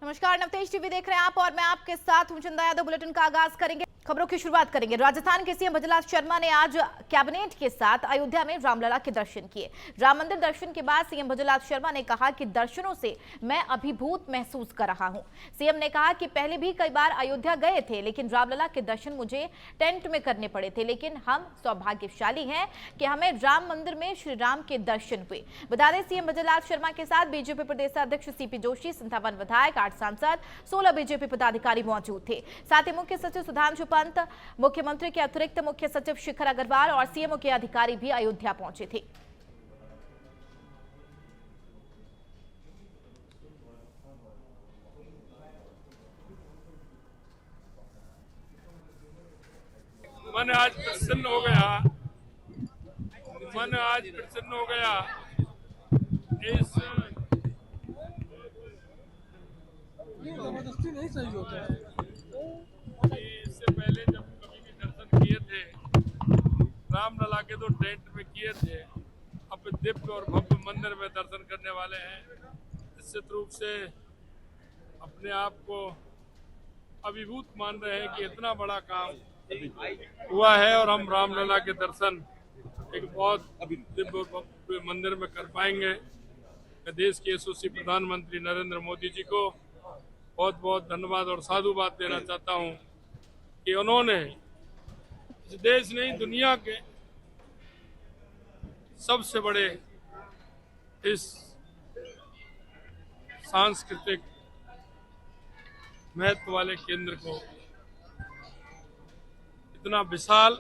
नमस्कार, नवतेज टीवी देख रहे हैं आप और मैं आपके साथ हूं चंदा यादव। बुलेटिन का आगाज करेंगे। खबरों की शुरुआत करेंगे। राजस्थान के सीएम भजनलाल शर्मा ने आज कैबिनेट के साथ अयोध्या में रामलला के दर्शन किए। राम मंदिर दर्शन के बाद सीएम भजनलाल शर्मा ने कहा कि दर्शनों से मैं अभिभूत महसूस कर रहा हूं। सीएम ने कहा कि पहले भी कई बार अयोध्या गए थे, लेकिन रामलला के दर्शन मुझे टेंट में करने पड़े थे, लेकिन हम सौभाग्यशाली हैं कि हमें राम मंदिर में श्री राम के दर्शन हुए। बता दें, सीएम भजनलाल शर्मा के साथ बीजेपी प्रदेश अध्यक्ष सीपी जोशी, 57 विधायक, 8 सांसद, 16 बीजेपी पदाधिकारी मौजूद थे। साथ ही मुख्य सचिव सुधांशु पंत, मुख्यमंत्री के अतिरिक्त मुख्य सचिव शिखर अग्रवाल और सीएमओ के अधिकारी भी अयोध्या पहुंचे थे। मन आज प्रसन्न हो गया, इस जबरदस्ती नहीं सही होता है। इससे पहले जब कभी भी दर्शन किए थे रामलला के, तो टेंट में किए थे। अब दिव्य और भव्य मंदिर में दर्शन करने वाले हैं। निश्चित रूप से अपने आप को अभिभूत मान रहे हैं कि इतना बड़ा काम हुआ है और हम रामलला के दर्शन एक बहुत दिव्य और भव्य मंदिर में कर पाएंगे। मैं देश के यशस्वी प्रधानमंत्री नरेंद्र मोदी जी को बहुत बहुत धन्यवाद और साधुवाद देना चाहता हूं कि उन्होंने इस देश नहीं दुनिया के सबसे बड़े इस सांस्कृतिक महत्व वाले केंद्र को इतना विशाल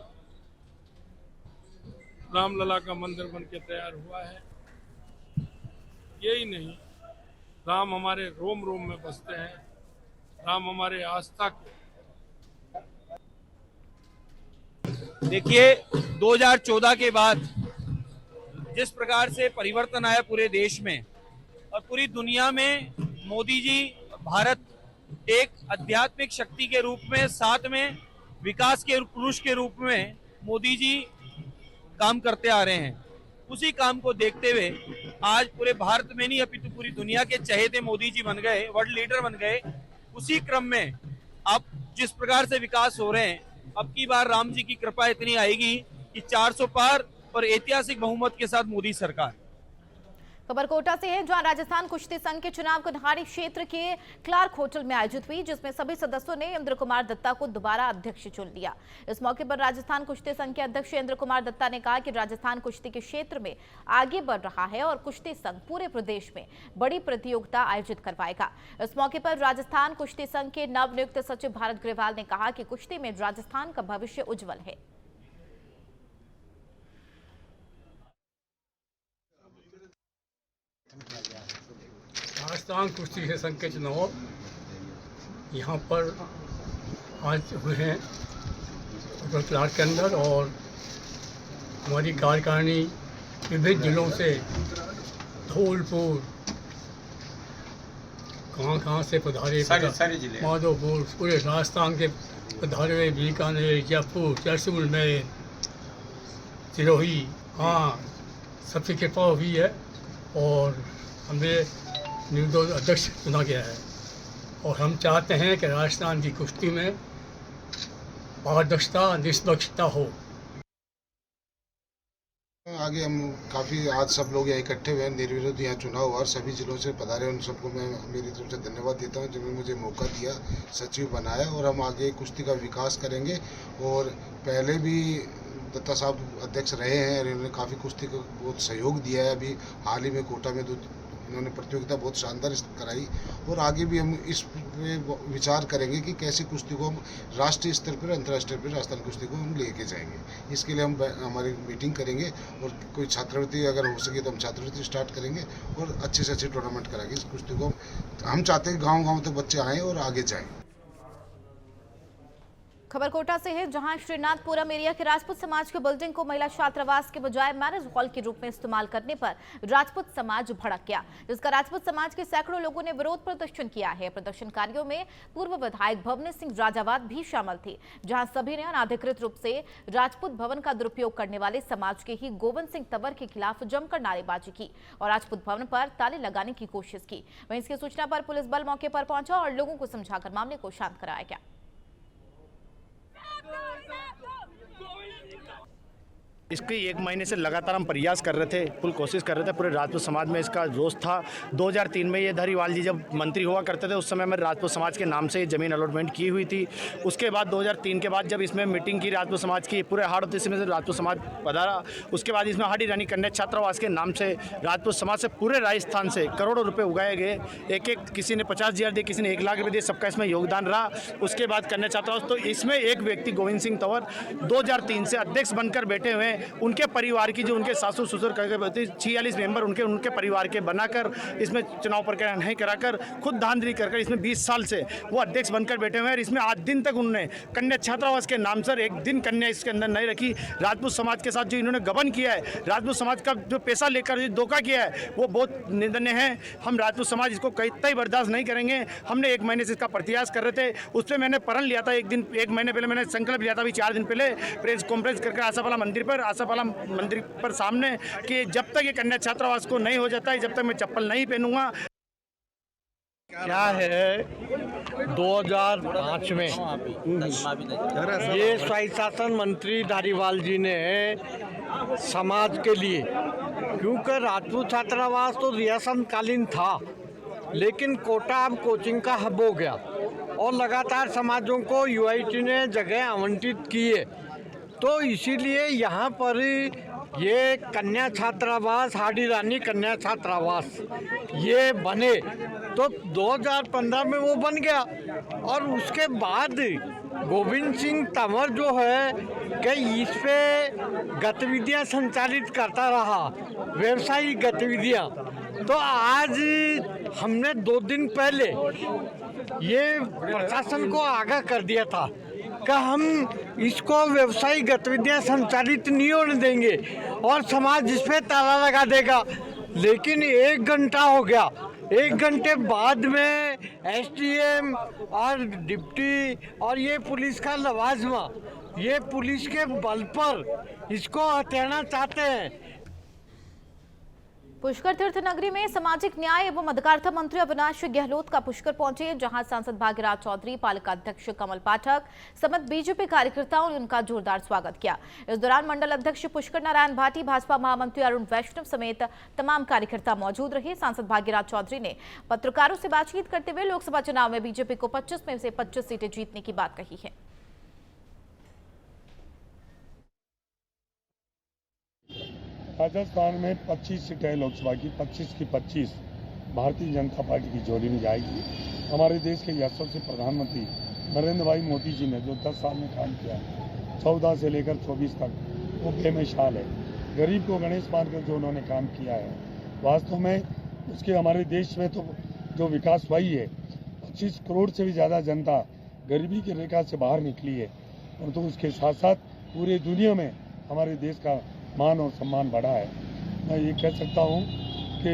रामलला का मंदिर बनके तैयार हुआ है। यही नहीं, राम हमारे रोम रोम में बसते हैं, राम हमारे आस्था के। देखिए, 2014 के बाद जिस प्रकार से परिवर्तन आया पूरे देश में और पूरी दुनिया में, मोदी जी भारत एक आध्यात्मिक शक्ति के रूप में, साथ में विकास के पुरुष के रूप में मोदी जी काम करते आ रहे हैं। उसी काम को देखते हुए आज पूरे भारत में नहीं अपितु पूरी दुनिया के चहेते मोदी जी बन गए, वर्ल्ड लीडर बन गए। उसी क्रम में अब जिस प्रकार से विकास हो रहे हैं, अब की बार राम जी की कृपा इतनी आएगी कि 400 पार और ऐतिहासिक बहुमत के साथ मोदी सरकार। खबर कोटा से है, जहां राजस्थान कुश्ती संघ के चुनाव कन्हारी क्षेत्र के क्लार्क होटल में आयोजित हुई, जिसमें सभी सदस्यों ने इंद्र कुमार दत्ता को दोबारा अध्यक्ष चुन लिया। इस मौके पर राजस्थान कुश्ती संघ के अध्यक्ष इंद्र कुमार दत्ता ने कहा कि राजस्थान कुश्ती के क्षेत्र में आगे बढ़ रहा है और कुश्ती संघ पूरे प्रदेश में बड़ी प्रतियोगिता आयोजित करवाएगा। इस मौके पर राजस्थान कुश्ती संघ के नवनियुक्त सचिव भारत ग्रेवाल ने कहा कि कुश्ती में राजस्थान का भविष्य उज्जवल है। राजस्थान कुश्ती संघ के चुनाव यहाँ पर आज हुए हैं क्लार्क के अंदर, और हमारी कार्यकारिणी विभिन्न जिलों से, धौलपुर, कहाँ से पधारे, माधोपुर, पूरे राजस्थान के पधारे हुए, बीकानेर, जयपुर, जैसलमेर, सिरोही, हाँ सबसे कृपा हुई है और हमें नियुक्त अध्यक्ष चुना गया है। और हम चाहते हैं कि राजस्थान की कुश्ती में पारदर्शिता, निष्पक्षता हो। आगे हम काफ़ी आज सब लोग यहाँ इकट्ठे हुए हैं, निर्विरोध यहाँ चुनाव हुआ और सभी जिलों से पधारे, उन सबको मैं मेरी तरफ से धन्यवाद देता हूँ जिन्होंने मुझे मौका दिया, सचिव बनाया। और हम आगे कुश्ती का विकास करेंगे। और पहले भी दत्ता साहब अध्यक्ष रहे हैं और इन्होंने काफ़ी कुश्ती को बहुत सहयोग दिया है। अभी हाल ही में कोटा में इन्होंने प्रतियोगिता बहुत शानदार कराई और आगे भी हम इस पे विचार करेंगे कि कैसे कुश्ती को हम राष्ट्रीय स्तर पर, अंतर्राष्ट्रीय पर राजस्थान कुश्ती को हम लेके जाएंगे। इसके लिए हम हमारी मीटिंग करेंगे और कोई छात्रवृत्ति अगर हो सके तो हम छात्रवृत्ति स्टार्ट करेंगे और अच्छे से अच्छे टूर्नामेंट कराएंगे। इस कुश्ती को हम चाहते हैं गाँव-गाँव तक बच्चे आएँ और आगे जाएँ। खबर कोटा से है, जहां श्रीनाथपुरम एरिया के राजपूत समाज के बिल्डिंग को महिला छात्रावास के बजाय मैरिज हॉल के रूप में इस्तेमाल करने पर राजपूत समाज भड़क गया, जिसका राजपूत समाज के सैकड़ों लोगों ने विरोध प्रदर्शन किया है। प्रदर्शनकारियों में पूर्व विधायक भवनी सिंह राजावत भी शामिल थे, जहां सभी ने अनाधिकृत रूप से राजपूत भवन का दुरुपयोग करने वाले समाज के ही गोविंद सिंह तंवर के खिलाफ जमकर नारेबाजी की और राजपूत भवन पर ताले लगाने की कोशिश की। वहीं इसकी सूचना पर पुलिस बल मौके पर पहुंचा और लोगों को समझाकर मामले को शांत कराया गया। इसके 1 महीने से लगातार हम प्रयास कर रहे थे, फुल कोशिश कर रहे थे। पूरे राजपूत समाज में इसका रोष था। 2003 में ये धारीवाल जी जब मंत्री हुआ करते थे, उस समय में राजपूत समाज के नाम से ज़मीन अलॉटमेंट की हुई थी। उसके बाद 2003 के बाद जब इसमें मीटिंग की राजपूत समाज की, पूरे हाड़ोती में से राजपूत समाज पधारा। उसके बाद इसमें हाड़ी रानी कन्या छात्रावास के नाम से राजपूत समाज से पूरे राजस्थान से करोड़ों रुपये उगाए गए। एक किसी ने 50,000 दिए, किसी ने 1 लाख रुपये दिए, सबका इसमें योगदान रहा। उसके बाद कन्या छात्रावास, तो इसमें एक व्यक्ति गोविंद सिंह तंवर 2003 से अध्यक्ष बनकर बैठे हुए हैं। उनके परिवार की जो उनके सासू ससुर करके 46 मेंबर उनके परिवार के बनाकर इसमें चुनाव प्रक्रिया नहीं कराकर खुद धांधली कर इसमें 20 साल से वो अध्यक्ष बनकर बैठे हुए हैं। इसमें आज दिन तक उन्होंने कन्या छात्रावास के नाम से एक दिन कन्या इसके अंदर नहीं रखी। राजपूत समाज के साथ जो इन्होंने गबन किया है, राजपूत समाज का जो पैसा लेकर जो धोखा किया है, वो बहुत निंदनीय है। हम राजपूत समाज इसको कहीं बर्दाश्त नहीं करेंगे। हमने 1 महीने से इसका प्रयास कर रहे थे। उस पर मैंने प्रण लिया था, 1 महीने पहले मैंने संकल्प लिया था, अभी 4 दिन पहले प्रेस कॉन्फ्रेंस करके आशापाला मंदिर पर सामने कि जब तक ये कन्या छात्रावास को नहीं हो जाता है, जब तक मैं चप्पल नहीं पहनूंगा। क्या है 2005 में ये स्वायत्त शासन मंत्री धारीवाल जी ने समाज के लिए, क्योंकि राजपूत छात्रावास तो रियासतकालीन था, लेकिन कोटा अब कोचिंग का हब हो गया और लगातार समाजों को यूआईटी ने जगह आवंटित की है। तो इसीलिए यहाँ पर ये कन्या छात्रावास, हाड़ी रानी कन्या छात्रावास ये बने, तो 2015 में वो बन गया। और उसके बाद गोविंद सिंह तंवर जो है कि इस पे गतिविधियाँ संचालित करता रहा, व्यवसायिक गतिविधियाँ। तो आज हमने 2 दिन पहले ये प्रशासन को आगाह कर दिया था कि हम इसको व्यवसायिक गतिविधियां संचालित नहीं होने देंगे और समाज इस पे ताला लगा देगा। लेकिन 1 घंटा हो गया, 1 घंटे बाद में एसडीएम और डिप्टी और ये पुलिस का लवाजमा, ये पुलिस के बल पर इसको हटाना चाहते हैं। पुष्कर तीर्थ नगरी में सामाजिक न्याय एवं अधिकारिता मंत्री अविनाश गहलोत का पुष्कर पहुंचे, जहां सांसद भाग्यराज चौधरी, पालिका अध्यक्ष कमल पाठक समेत बीजेपी कार्यकर्ताओं ने उनका जोरदार स्वागत किया। इस दौरान मंडल अध्यक्ष पुष्कर नारायण भाटी, भाजपा महामंत्री अरुण वैष्णव समेत तमाम कार्यकर्ता मौजूद रहे। सांसद भाग्यराज चौधरी ने पत्रकारों से बातचीत करते हुए लोकसभा चुनाव में बीजेपी को 25 में से 25 सीटें जीतने की बात कही है। राजस्थान में 25 सीटें लोकसभा की, 25 की 25 भारतीय जनता पार्टी की झोली में जाएगी। हमारे देश के यशस्वी प्रधानमंत्री नरेंद्र भाई मोदी जी ने जो 10 साल में काम किया, 14 से लेकर 24 तक, वो बेमिसाल है। गरीब को गणेश मानकर जो उन्होंने काम किया है, वास्तव में उसके हमारे देश में तो जो विकास हुई है, 25 करोड़ से भी ज़्यादा जनता गरीबी की रेखा से बाहर निकली है, परंतु उसके साथ साथ पूरे दुनिया में हमारे देश का मान और सम्मान बढ़ा है। मैं ये कह सकता हूँ कि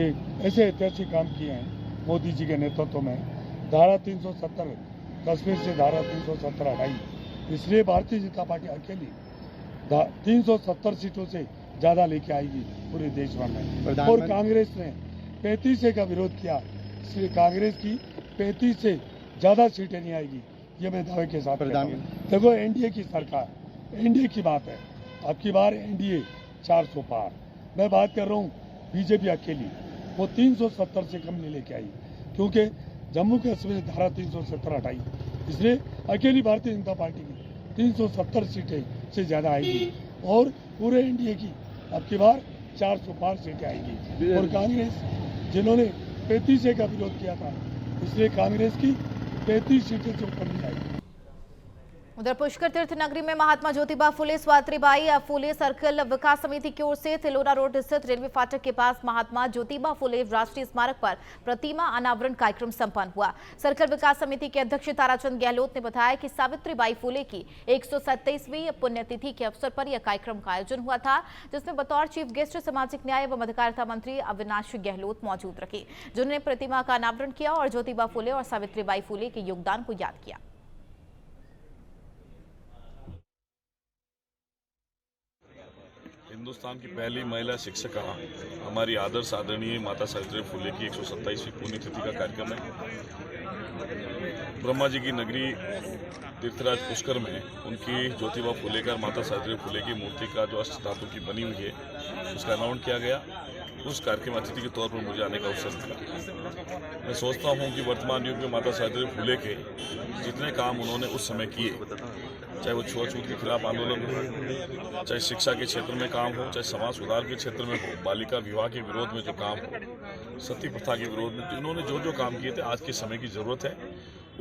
ऐसे ऐतिहासिक काम किए हैं मोदी जी के नेतृत्व में। धारा 370 कश्मीर से धारा 370 हटाई, इसलिए भारतीय जनता पार्टी अकेली 370 सीटों से ज़्यादा लेके आएगी पूरे देश भर में। और कांग्रेस ने 35 का विरोध किया, इसलिए कांग्रेस की 35 से ज़्यादा सीटें नहीं आएगी, ये मैं दावे के साथ कहता हूँ। देखो एनडीए की सरकार, एनडीए की बात है, अब की बार एनडीए 400 पार। मैं बात कर रहा हूँ बीजेपी अकेली, वो 370 से कम नहीं लेके आई, क्योंकि जम्मू कश्मीर धारा 370 हटाई, इसलिए अकेली भारतीय जनता पार्टी की 370 सीटें से ज़्यादा आएगी और पूरे एनडीए की अब की बार 400 पार सीटें आएगी। और कांग्रेस जिन्होंने 35 का विरोध किया था, इसलिए कांग्रेस की 35 सीटें से ऊपर नहीं आएगी। उधर पुष्कर तीर्थ नगरी में महात्मा ज्योतिबा फुले सावित्रीबाई फुले सर्कल विकास समिति की ओर से तिलोरा रोड स्थित रेलवे फाटक के पास महात्मा ज्योतिबा फुले राष्ट्रीय स्मारक पर प्रतिमा अनावरण कार्यक्रम संपन्न हुआ। सर्कल विकास समिति के अध्यक्ष ताराचंद गहलोत ने बताया कि सावित्रीबाई फुले की 127वीं पुण्यतिथि के अवसर पर यह कार्यक्रम का आयोजन हुआ था, जिसमें बतौर चीफ गेस्ट सामाजिक न्याय एवं अधिकारिता मंत्री अविनाश गहलोत मौजूद रहे, जिन्होंने प्रतिमा का अनावरण किया और ज्योतिबा फुले और सावित्रीबाई फुले के योगदान को याद किया। हिंदुस्तान की पहली महिला शिक्षिका हमारी आदर्श आदरणीय माता सावित्रीबाई फुले की 127वीं पुण्यतिथि का कार्यक्रम है। ब्रह्मा जी की नगरी तीर्थराज पुष्कर में उनकी ज्योतिबा फुले का माता सावित्रीबाई फुले की मूर्ति का जो अष्ट धातु की बनी हुई है उसका अनावरण किया गया। उस कार्यक्रम अतिथि के तौर पर मुझे आने का अवसर मिला। मैं सोचता हूं कि वर्तमान युग में माता सावित्रीबाई फुले के जितने काम उन्होंने उस समय किए, चाहे वो छुआछूत के खिलाफ आंदोलन हो, चाहे शिक्षा के क्षेत्र में काम हो, चाहे समाज सुधार के क्षेत्र में हो, बालिका विवाह के विरोध में जो काम हो, सती प्रथा के विरोध में, इन्होंने जो जो काम किए थे आज के समय की जरूरत है।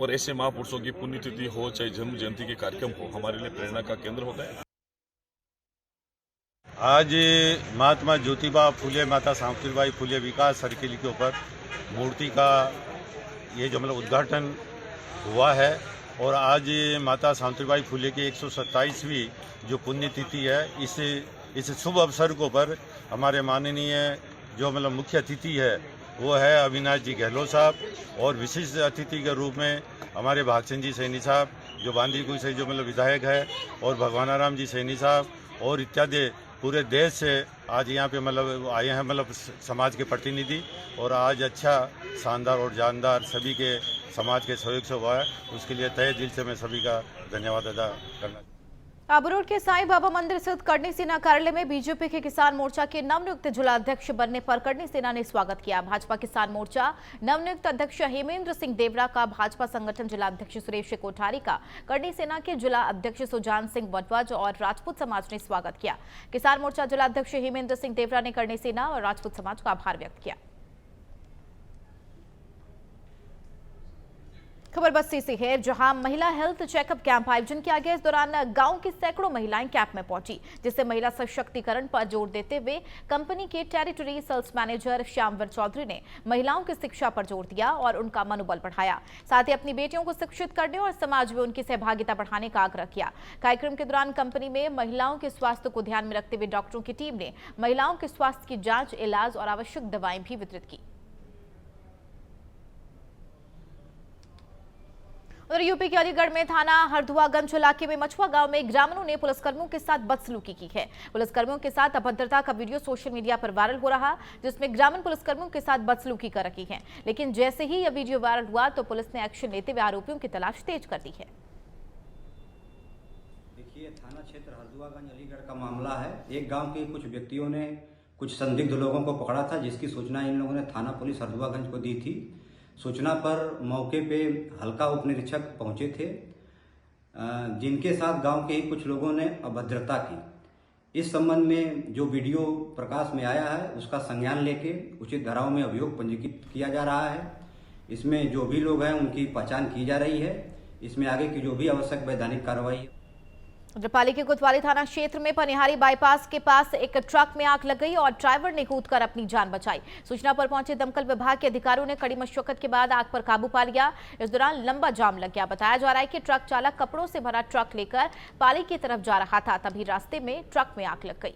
और ऐसे महापुरुषों की पुण्यतिथि हो चाहे जन्म जयंती के कार्यक्रम हो, हमारे लिए प्रेरणा का केंद्र होता है। आज महात्मा ज्योतिबा फुले माता सावित्रीबाई फुले विकास सर्किल के ऊपर मूर्ति का ये जो उद्घाटन हुआ है और आज माता सावित्रीबाई फुले की 127वीं जो पुण्यतिथि है, इस शुभ अवसर को पर हमारे माननीय जो मुख्य अतिथि है वो है अविनाश जी गहलोत साहब और विशिष्ट अतिथि के रूप में हमारे भागचंद जी सैनी साहब जो बांदीकुई से जो विधायक है और भगवानाराम जी सैनी साहब और इत्यादि पूरे देश से आज यहाँ पे आए हैं समाज के प्रतिनिधि। और आज अच्छा शानदार और जानदार सभी के समाज के सहयोग से हुआ है, उसके लिए तहे दिल से मैं सभी का धन्यवाद अदा करना। आबू के साईं बाबा मंदिर स्थित करनी सेना कार्यालय में बीजेपी के किसान मोर्चा के नवनियुक्त जिलाध्यक्ष बनने पर करनी सेना ने स्वागत किया। भाजपा किसान मोर्चा नवनियुक्त अध्यक्ष हेमेंद्र सिंह देवरा का, भाजपा संगठन जिलाध्यक्ष सुरेश कोठारी का, करनी सेना के जिला अध्यक्ष सुजान सिंह वटवज और राजपूत समाज ने स्वागत किया। किसान मोर्चा जिलाध्यक्ष हेमेंद्र सिंह देवरा ने करनी सेना और राजपूत समाज का आभार व्यक्त किया। खबर बस्ती से है, जहां महिला हेल्थ चेकअप कैंप आयोजन किया गया। इस दौरान गांव की सैकड़ों महिलाएं कैंप में पहुंची, जिससे महिला सशक्तिकरण पर जोर देते हुए कंपनी के territory sales manager Shyamvar Chaudhary ने महिलाओं की शिक्षा पर जोर दिया और उनका मनोबल बढ़ाया। साथ ही अपनी बेटियों को शिक्षित करने और समाज में उनकी सहभागिता बढ़ाने का आग्रह किया। कार्यक्रम के दौरान कंपनी में महिलाओं के स्वास्थ्य को ध्यान में रखते हुए डॉक्टरों की टीम ने महिलाओं के स्वास्थ्य की जांच, इलाज और आवश्यक दवाएं भी वितरित की। उधर यूपी के अलीगढ़ में थाना हरदुआगंज इलाके में मछुआ गांव में ग्रामीणों ने पुलिसकर्मियों के साथ बदसलूकी की है। पुलिसकर्मियों के साथ अभद्रता का वीडियो सोशल मीडिया पर वायरल हो रहा, जिसमें ग्रामीण पुलिसकर्मियों के साथ बदसलूकी कर रही है। लेकिन जैसे ही यह वीडियो वायरल हुआ तो पुलिस ने एक्शन लेते हुए आरोपियों की तलाश तेज कर दी है। देखिए, थाना क्षेत्र हरदुआगंज अलीगढ़ का मामला है। एक गाँव के कुछ व्यक्तियों ने कुछ संदिग्ध लोगों को पकड़ा था, जिसकी सूचना इन लोगों ने थाना पुलिस हरदुआगंज को दी थी। सूचना पर मौके पे हल्का उप निरीक्षक पहुंचे थे, जिनके साथ गांव के ही कुछ लोगों ने अभद्रता की। इस संबंध में जो वीडियो प्रकाश में आया है उसका संज्ञान लेके उचित धाराओं में अभियोग पंजीकृत किया जा रहा है। इसमें जो भी लोग हैं उनकी पहचान की जा रही है। इसमें आगे की जो भी आवश्यक वैधानिक कार्रवाई। रुद्रपाली के कोतवाली थाना क्षेत्र में पनिहारी बाईपास के पास एक ट्रक में आग लग गई और ड्राइवर ने कूदकर अपनी जान बचाई। सूचना पर पहुंचे दमकल विभाग के अधिकारियों ने कड़ी मशक्कत के बाद आग पर काबू पा लिया। इस दौरान लंबा जाम लग गया। बताया जा रहा है कि ट्रक चालक कपड़ों से भरा ट्रक लेकर पाली की तरफ जा रहा था, तभी रास्ते में ट्रक में आग लग गई।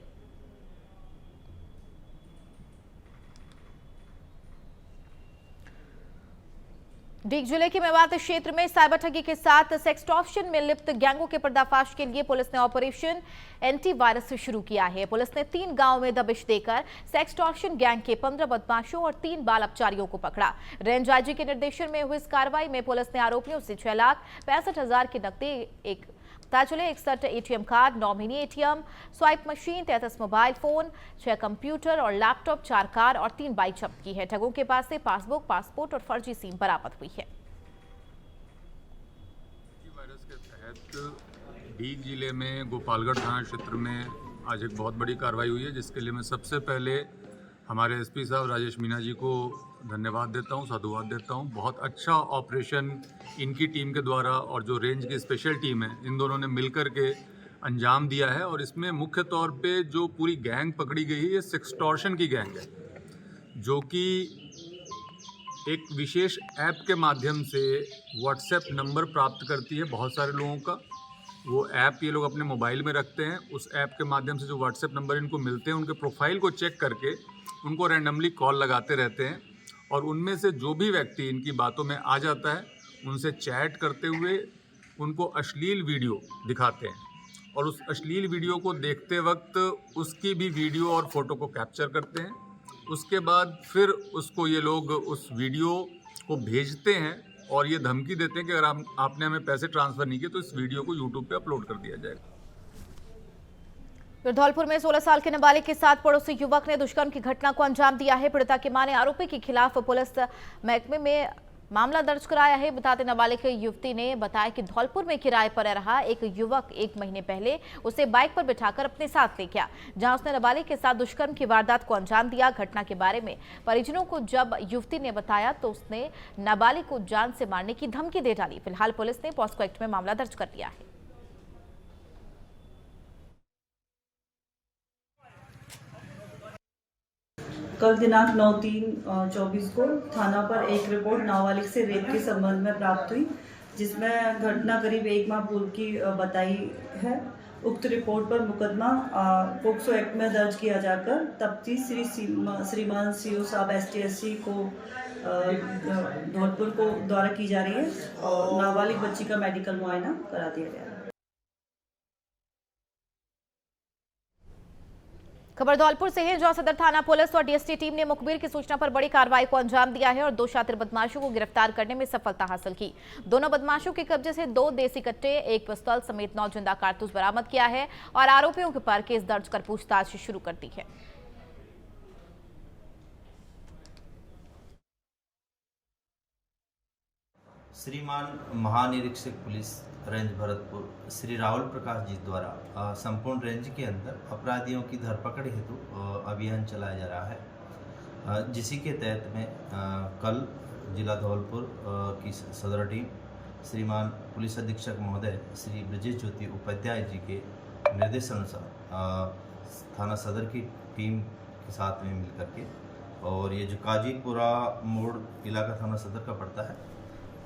डीग जिले के मेवात क्षेत्र में साइबर ठगी के साथ सेक्सटॉर्शन में लिप्त गैंगों के पर्दाफाश के लिए पुलिस ने ऑपरेशन एंटीवायरस शुरू किया है। पुलिस ने 3 गांवों में दबिश देकर सेक्सटॉर्शन गैंग के 15 बदमाशों और 3 बाल अपचारियों को पकड़ा। रेंज आईजी के निर्देशन में हुई इस कार्रवाई में पुलिस ने आरोपियों से 6,65,000 की नकदी, एक 61 ATM card, 9 mini ATM, swipe machine, 33 mobile phone, 6 computer और लैपटॉप, 4 कार और 3 बाइक जब्त की है। ठगों के पास से पासबुक, पासपोर्ट और फर्जी सिम बरामद हुई है। वायरस के तहत डीग जिले में गोपालगढ़ थाना क्षेत्र में आज एक बहुत बड़ी कार्रवाई हुई है, जिसके लिए मैं सबसे पहले हमारे एसपी साहब राजेश मीना जी को धन्यवाद देता हूं, साधुवाद देता हूं। बहुत अच्छा ऑपरेशन इनकी टीम के द्वारा और जो रेंज की स्पेशल टीम है, इन दोनों ने मिलकर के अंजाम दिया है। और इसमें मुख्य तौर पे जो पूरी गैंग पकड़ी गई है, ये सेक्सटॉर्शन की गैंग है, जो कि एक विशेष ऐप के माध्यम से व्हाट्सएप नंबर प्राप्त करती है बहुत सारे लोगों का। वो ऐप ये लोग अपने मोबाइल में रखते हैं। उस ऐप के माध्यम से जो व्हाट्सएप नंबर इनको मिलते हैं, उनके प्रोफाइल को चेक करके उनको रैंडमली कॉल लगाते रहते हैं और उनमें से जो भी व्यक्ति इनकी बातों में आ जाता है, उनसे चैट करते हुए उनको अश्लील वीडियो दिखाते हैं और उस अश्लील वीडियो को देखते वक्त उसकी भी वीडियो और फोटो को कैप्चर करते हैं। उसके बाद फिर उसको ये लोग उस वीडियो को भेजते हैं और ये धमकी देते हैं कि अगर आपने हमें पैसे ट्रांसफ़र नहीं किए तो इस वीडियो को यूट्यूब पे अपलोड कर दिया जाएगा। फिर धौलपुर में 16 साल के नाबालिग के साथ पड़ोसी युवक ने दुष्कर्म की घटना को अंजाम दिया है। पीड़िता की मां ने आरोपी के खिलाफ पुलिस महकमे में मामला दर्ज कराया है। बताते नाबालिग युवती ने बताया कि धौलपुर में किराए पर रहा एक युवक 1 महीने पहले उसे बाइक पर बिठाकर अपने साथ ले गया, जहां उसने नाबालिग के साथ दुष्कर्म की वारदात को अंजाम दिया। घटना के बारे में परिजनों को जब युवती ने बताया तो उसने नाबालिग को जान से मारने की धमकी दे डाली। फिलहाल पुलिस ने पॉस्को एक्ट में मामला दर्ज कर लिया है। कल दिनांक 9/3/24 को थाना पर एक रिपोर्ट नाबालिग से रेप के संबंध में प्राप्त हुई, जिसमें घटना करीब 1 माह पूर्व की बताई है। उक्त रिपोर्ट पर मुकदमा पॉक्सो एक्ट में दर्ज किया जाकर तफ्तीश श्रीमान सीओ साहब ST/SC को धौलपुर को द्वारा की जा रही है और नाबालिग बच्ची का मेडिकल मुआयना करा दिया गया है। खबर धौलपुर से है, जहां सदर थाना पुलिस और DST टीम ने मुखबिर की सूचना पर बड़ी कार्रवाई को अंजाम दिया है और 2 शातिर बदमाशों को गिरफ्तार करने में सफलता हासिल की। दोनों बदमाशों के कब्जे से 2 देसी कट्टे, 1 पिस्तौल समेत 9 जिंदा कारतूस बरामद किया है और आरोपियों के पर केस दर्ज कर पूछताछ शुरू कर दी है। श्रीमान महानिरीक्षक पुलिस रेंज भरतपुर श्री राहुल प्रकाश जी द्वारा संपूर्ण रेंज के अंदर अपराधियों की धरपकड़ हेतु अभियान चलाया जा रहा है, जिसी के तहत में कल जिला धौलपुर की सदर टीम श्रीमान पुलिस अधीक्षक महोदय श्री ब्रजेश ज्योति उपाध्याय जी के निर्देशानुसार थाना सदर की टीम के साथ में मिलकर के, और ये जो काजीपुरा मोड़ इलाका थाना सदर का पड़ता है,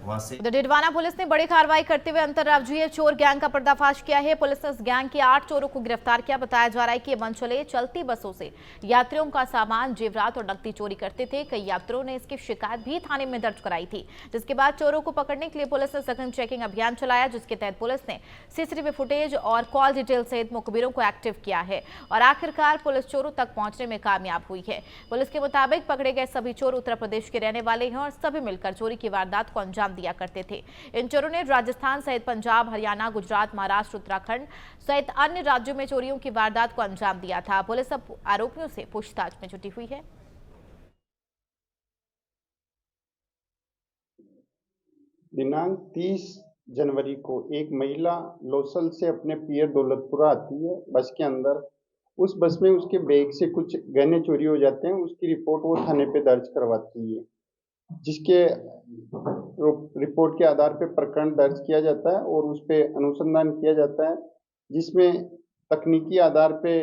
वहाँ से डिडवाना पुलिस ने बड़ी कार्रवाई करते हुए अंतर्राज्यीय चोर गैंग का पर्दाफाश किया है। पुलिस ने इस गैंग के 8 चोरों को गिरफ्तार किया। बताया जा रहा है कि ये मनचले चलती बसों से यात्रियों का सामान, जेवरात और नकदी चोरी करते थे। कई यात्रियों ने इसकी शिकायत भी थाने में दर्ज कराई थी, जिसके बाद चोरों को पकड़ने के लिए पुलिस ने सघन चेकिंग अभियान चलाया, जिसके तहत पुलिस ने CCTV फुटेज और कॉल डिटेल सहित मुखबिरों को एक्टिव किया है और आखिरकार पुलिस चोरों तक पहुंचने में कामयाब हुई है। पुलिस के मुताबिक पकड़े गए सभी चोर उत्तर प्रदेश के रहने वाले हैं और सभी मिलकर चोरी की वारदात को अंजाम दिया करते थे। इन चोरों ने राजस्थान सहित पंजाब, हरियाणा, गुजरात, महाराष्ट्र, उत्तराखंड सहित अन्य राज्यों में चोरियों की वारदात को अंजाम दिया था। पुलिस अब आरोपियों से पूछताछ में जुटी हुई है। दिनांक 30 जनवरी को एक महिला लोसल से अपने पियर दौलतपुरा आती है बस के अंदर। उस बस में उसके बैग से कुछ गहने चोरी हो जाते हैं। उसकी रिपोर्ट वो थाने पे दर्ज करवाती है, जिसके रिपोर्ट के आधार पे प्रकरण दर्ज किया जाता है और उस पे अनुसंधान किया जाता है, जिसमें तकनीकी आधार पे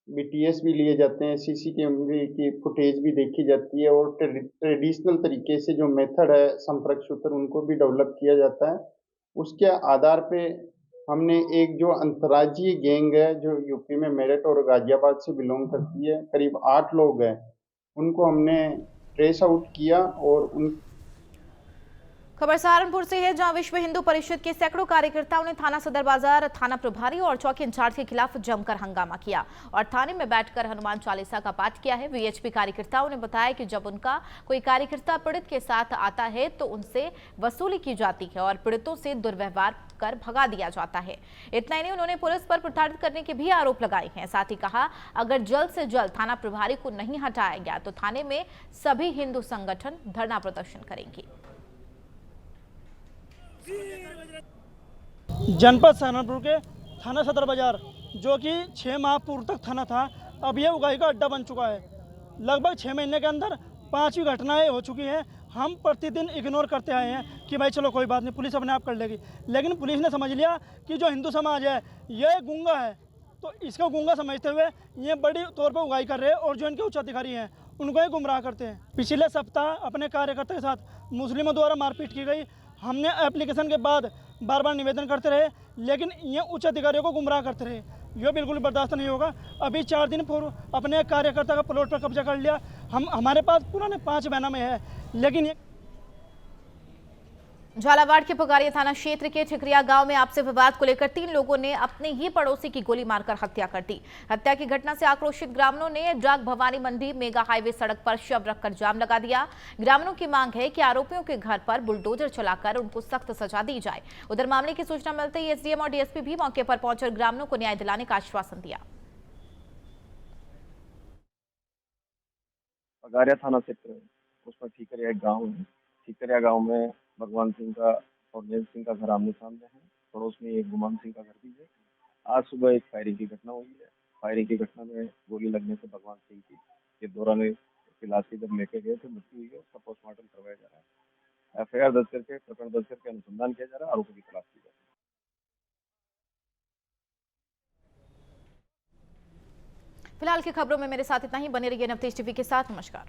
BTS भी लिए जाते हैं, CCTV की फुटेज भी देखी जाती है और ट्रेडिशनल तरीके से जो मेथड है संपर्क सूत्र, उनको भी डेवलप किया जाता है। उसके आधार पे हमने एक जो अंतर्राज्यीय गैंग है जो यूपी में मेरठ और गाजियाबाद से बिलोंग करती है, करीब 8 लोग हैं, उनको हमने ट्रेस आउट किया और उन खबर सहारनपुर से है, जहां विश्व हिंदू परिषद के सैकड़ों कार्यकर्ताओं ने थाना सदर बाजार, थाना प्रभारी और चौकी इंचार्ज के खिलाफ जमकर हंगामा किया और थाने में बैठकर हनुमान चालीसा का पाठ किया है। VHP कार्यकर्ताओं ने बताया कि जब उनका कोई कार्यकर्ता पीड़ित के साथ आता है तो उनसे वसूली की जाती है और पीड़ितों से दुर्व्यवहार कर भगा दिया जाता है। इतना ही नहीं, उन्होंने पुलिस पर प्रताड़ित करने के भी आरोप लगाए हैं। साथ ही कहा, अगर जल्द से जल्द थाना प्रभारी को नहीं हटाया गया तो थाने में सभी हिंदू संगठन धरना प्रदर्शन करेंगे। जनपद सहारनपुर के थाना सदर बाजार, जो कि 6 माह पूर्व तक थाना था, अब यह उगाही का अड्डा बन चुका है। लगभग 6 महीने के अंदर 5वीं घटनाएं हो चुकी हैं। हम प्रतिदिन इग्नोर करते आए हैं कि भाई चलो कोई बात नहीं, पुलिस अपने आप कर लेगी, लेकिन पुलिस ने समझ लिया कि जो हिंदू समाज है ये गूंगा है, तो इसको गूंगा समझते हुए ये बड़ी तौर पर उगाई कर रहे हैं और जो इनके उच्च अधिकारी हैं उनको ही गुमराह करते हैं। पिछले सप्ताह अपने कार्यकर्ता के साथ मुस्लिमों द्वारा मारपीट की गई। हमने एप्लीकेशन के बाद बार बार निवेदन करते रहे, लेकिन ये उच्च अधिकारियों को गुमराह करते रहे। यह बिल्कुल बर्दाश्त नहीं होगा। अभी 4 दिन पूर्व अपने कार्यकर्ता का प्लॉट पर कब्जा कर लिया। हमारे पास पुराने 5 बैनामे है, लेकिन ये झालावाड़ के पुगारिया थाना क्षेत्र के ठिकरिया गांव में आपसी विवाद को लेकर 3 लोगों ने अपने ही पड़ोसी की गोली मारकर हत्या कर दी। हत्या की घटना से आक्रोशित ग्रामीणों ने डाक भवानी मंडी मेगा हाईवे सड़क पर शव रखकर जाम लगा दिया। ग्रामीणों की मांग है कि आरोपियों के घर पर बुलडोजर चलाकर उनको सख्त सजा दी जाए। उधर मामले की सूचना मिलते ही एसडीएम और डीएसपी भी मौके पर पहुंचकर ग्रामीणों को न्याय दिलाने का आश्वासन दिया। पुगारिया थाना क्षेत्र उसमें ठीकरिया एक गाँव है। ठीकरिया गाँव में भगवान सिंह का और नैन सिंह का घर आमने सामने है। पड़ोस में एक गुमान सिंह का घर भी है। आज सुबह एक फायरिंग की घटना हुई है। फायरिंग की घटना में गोली लगने से भगवान सिंह की के दौरान उसकी लाश जब लेके गए थे मृत्यु हुई है। उसका पोस्टमार्टम करवाया जा रहा है। एफआईआर दर्ज करके प्रकरण दर्ज करके अनुसंधान किया जा रहा है। आरोपी की तलाश की जा रही है। फिलहाल की खबरों में मेरे साथ इतना ही। बने रहिए नवतेज टीवी के साथ। नमस्कार।